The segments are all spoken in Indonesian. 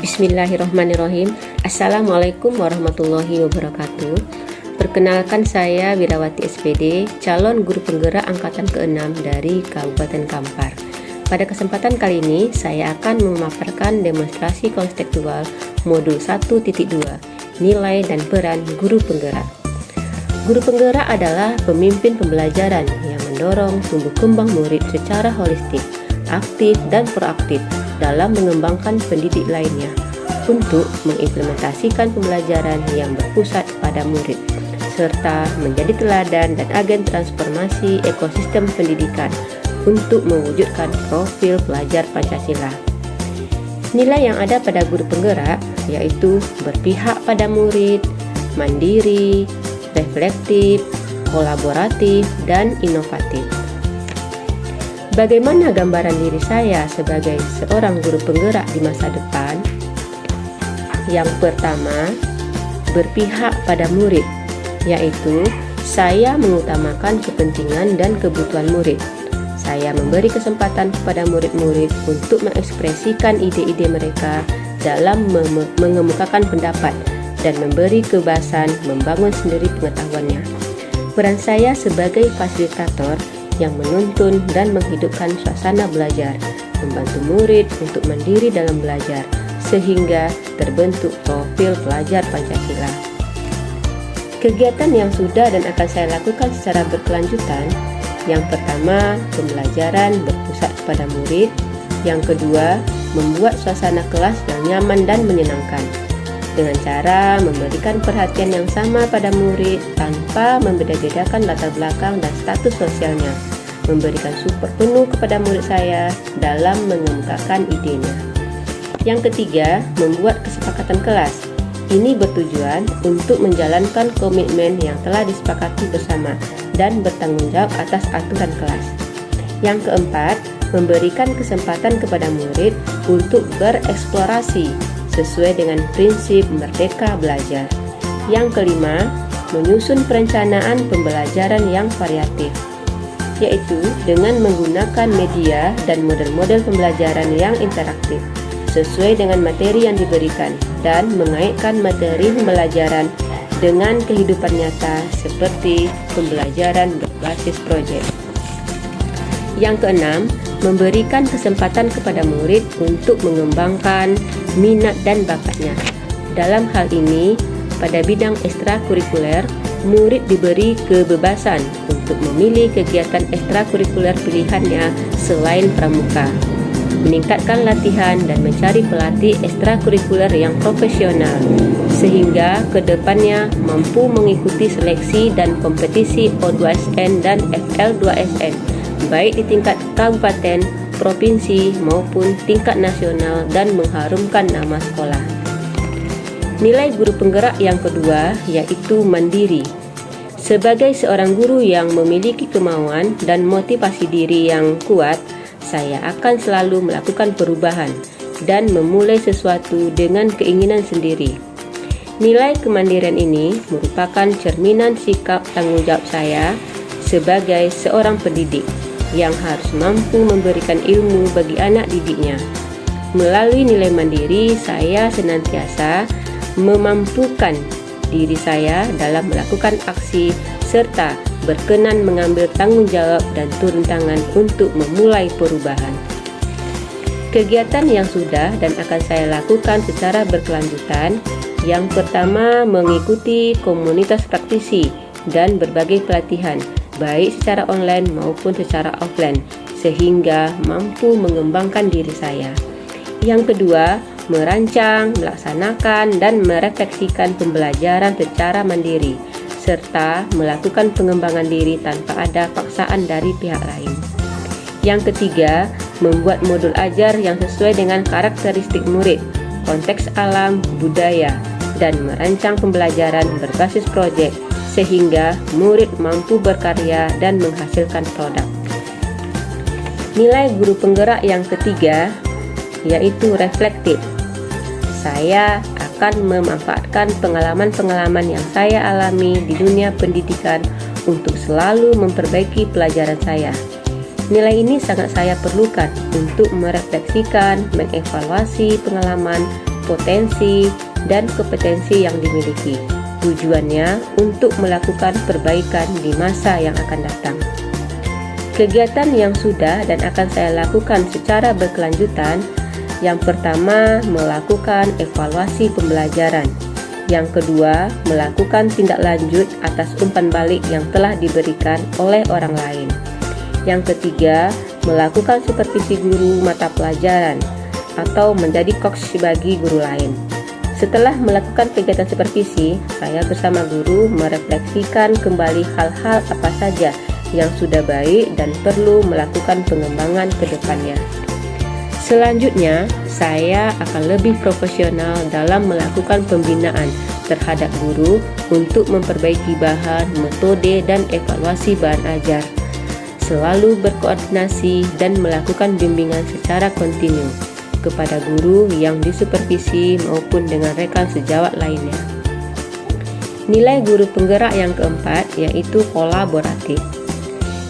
Bismillahirrahmanirrahim. Assalamualaikum warahmatullahi wabarakatuh. Perkenalkan, saya Wirawati SPD, calon guru penggerak angkatan ke-6 dari Kabupaten Kampar. Pada kesempatan kali ini, saya akan memaparkan demonstrasi konseptual modul 1.2, nilai dan peran guru penggerak. Guru penggerak adalah pemimpin pembelajaran yang mendorong tumbuh kembang murid secara holistik, aktif dan proaktif dalam mengembangkan pendidik lainnya untuk mengimplementasikan pembelajaran yang berpusat pada murid, serta menjadi teladan dan agen transformasi ekosistem pendidikan untuk mewujudkan profil pelajar Pancasila. Nilai yang ada pada guru penggerak yaitu berpihak pada murid, mandiri, reflektif, kolaboratif, dan inovatif. Bagaimana gambaran diri saya sebagai seorang guru penggerak di masa depan? Yang pertama, berpihak pada murid, yaitu saya mengutamakan kepentingan dan kebutuhan murid. Saya memberi kesempatan kepada murid-murid untuk mengekspresikan ide-ide mereka dalam mengemukakan pendapat dan memberi kebebasan membangun sendiri pengetahuannya. Peran saya sebagai fasilitator yang menuntun dan menghidupkan suasana belajar, membantu murid untuk mandiri dalam belajar, sehingga terbentuk profil pelajar Pancasila. Kegiatan yang sudah dan akan saya lakukan secara berkelanjutan, yang pertama, pembelajaran berpusat pada murid. Yang kedua, membuat suasana kelas yang nyaman dan menyenangkan, dengan cara memberikan perhatian yang sama pada murid tanpa membeda-bedakan latar belakang dan status sosialnya, memberikan support penuh kepada murid saya dalam mengemukakan idenya. Yang ketiga, membuat kesepakatan kelas. Ini bertujuan untuk menjalankan komitmen yang telah disepakati bersama dan bertanggung jawab atas aturan kelas. Yang keempat, memberikan kesempatan kepada murid untuk bereksplorasi sesuai dengan prinsip merdeka belajar. Yang kelima, menyusun perencanaan pembelajaran yang variatif, yaitu dengan menggunakan media dan model-model pembelajaran yang interaktif sesuai dengan materi yang diberikan dan mengaitkan materi pembelajaran dengan kehidupan nyata seperti pembelajaran berbasis proyek. Yang keenam, memberikan kesempatan kepada murid untuk mengembangkan minat dan bakatnya. Dalam hal ini, pada bidang ekstrakurikuler, murid diberi kebebasan untuk memilih kegiatan ekstrakurikuler pilihannya selain pramuka, meningkatkan latihan dan mencari pelatih ekstrakurikuler yang profesional, sehingga kedepannya mampu mengikuti seleksi dan kompetisi O2SN dan FL2SN, baik di tingkat kabupaten, provinsi, maupun tingkat nasional dan mengharumkan nama sekolah. Nilai guru penggerak yang kedua yaitu mandiri. Sebagai seorang guru yang memiliki kemauan dan motivasi diri yang kuat, saya akan selalu melakukan perubahan dan memulai sesuatu dengan keinginan sendiri. Nilai kemandirian ini merupakan cerminan sikap tanggung jawab saya sebagai seorang pendidik yang harus mampu memberikan ilmu bagi anak didiknya. Melalui nilai mandiri, saya senantiasa memampukan diri saya dalam melakukan aksi serta berkenan mengambil tanggung jawab dan turun tangan untuk memulai perubahan. Kegiatan yang sudah dan akan saya lakukan secara berkelanjutan, yang pertama mengikuti komunitas praktisi dan berbagai pelatihan, baik secara online maupun secara offline, sehingga mampu mengembangkan diri saya. Yang kedua, merancang, melaksanakan, dan merefleksikan pembelajaran secara mandiri, serta melakukan pengembangan diri tanpa ada paksaan dari pihak lain. Yang ketiga, membuat modul ajar yang sesuai dengan karakteristik murid, konteks alam, budaya, dan merancang pembelajaran berbasis proyek, sehingga murid mampu berkarya dan menghasilkan produk. Nilai guru penggerak yang ketiga yaitu reflektif. Saya akan memanfaatkan pengalaman-pengalaman yang saya alami di dunia pendidikan untuk selalu memperbaiki pelajaran saya. Nilai ini sangat saya perlukan untuk merefleksikan, mengevaluasi pengalaman, potensi, dan kompetensi yang dimiliki. Tujuannya untuk melakukan perbaikan di masa yang akan datang. Kegiatan yang sudah dan akan saya lakukan secara berkelanjutan. Yang pertama, melakukan evaluasi pembelajaran. Yang kedua, melakukan tindak lanjut atas umpan balik yang telah diberikan oleh orang lain. Yang ketiga, melakukan supervisi guru mata pelajaran atau menjadi coach bagi guru lain. Setelah melakukan kegiatan supervisi, saya bersama guru merefleksikan kembali hal-hal apa saja yang sudah baik dan perlu melakukan pengembangan ke depannya. Selanjutnya, saya akan lebih profesional dalam melakukan pembinaan terhadap guru untuk memperbaiki bahan, metode, dan evaluasi bahan ajar. Selalu berkoordinasi dan melakukan bimbingan secara kontinu kepada guru yang disupervisi maupun dengan rekan sejawat lainnya. Nilai guru penggerak yang keempat yaitu kolaboratif.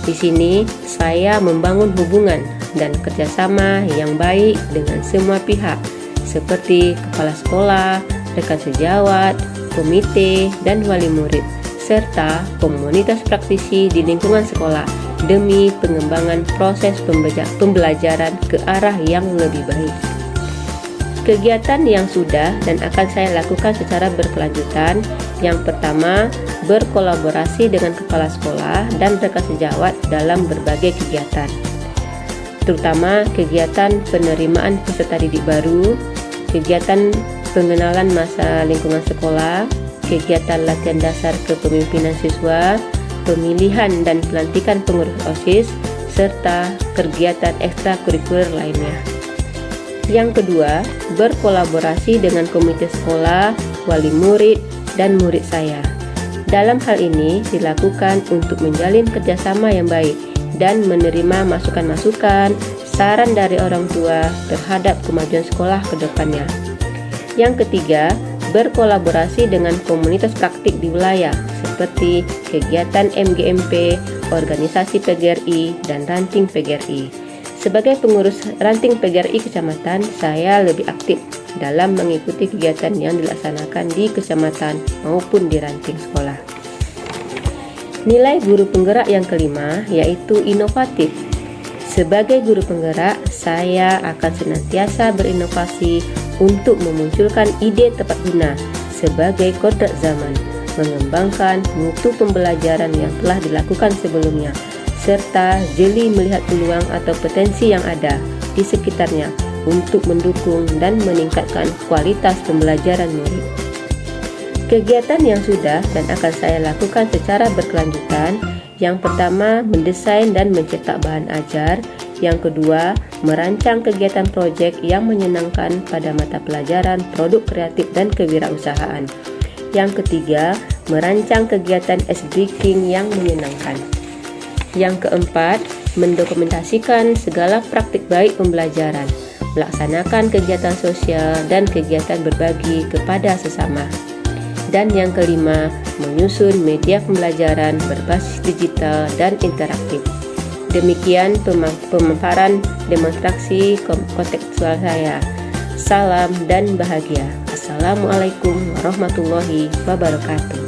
Di sini saya membangun hubungan dan kerjasama yang baik dengan semua pihak seperti kepala sekolah, rekan sejawat, komite, dan wali murid, serta komunitas praktisi di lingkungan sekolah demi pengembangan proses pembelajaran ke arah yang lebih baik. Kegiatan yang sudah dan akan saya lakukan secara berkelanjutan. Yang pertama, berkolaborasi dengan kepala sekolah dan rekan sejawat dalam berbagai kegiatan, terutama kegiatan penerimaan peserta didik baru, kegiatan pengenalan masa lingkungan sekolah, kegiatan latihan dasar kepemimpinan siswa, pemilihan dan pelantikan pengurus OSIS, serta kegiatan ekstrakurikuler lainnya. Yang kedua, berkolaborasi dengan komite sekolah, wali murid, dan murid saya. Dalam hal ini dilakukan untuk menjalin kerjasama yang baik dan menerima masukan-masukan, saran dari orang tua terhadap kemajuan sekolah ke depannya. Yang ketiga, berkolaborasi dengan komunitas praktik di wilayah seperti kegiatan MGMP, organisasi PGRI, dan ranting PGRI. Sebagai pengurus ranting PGRI kecamatan, saya lebih aktif dalam mengikuti kegiatan yang dilaksanakan di kecamatan maupun di ranting sekolah. Nilai guru penggerak yang kelima yaitu inovatif. Sebagai guru penggerak, saya akan senantiasa berinovasi untuk memunculkan ide tepat guna sebagai kodrat zaman, mengembangkan mutu pembelajaran yang telah dilakukan sebelumnya, serta jeli melihat peluang atau potensi yang ada di sekitarnya untuk mendukung dan meningkatkan kualitas pembelajaran murid. Kegiatan yang sudah dan akan saya lakukan secara berkelanjutan. Yang pertama, mendesain dan mencetak bahan ajar. Yang kedua, merancang kegiatan proyek yang menyenangkan pada mata pelajaran produk kreatif dan kewirausahaan. Yang ketiga, merancang kegiatan ice-breaking yang menyenangkan. Yang keempat, mendokumentasikan segala praktik baik pembelajaran, melaksanakan kegiatan sosial dan kegiatan berbagi kepada sesama. Dan yang kelima, menyusun media pembelajaran berbasis digital dan interaktif. Demikian pemaparan demonstrasi kontekstual saya. Salam dan bahagia. Assalamualaikum warahmatullahi wabarakatuh.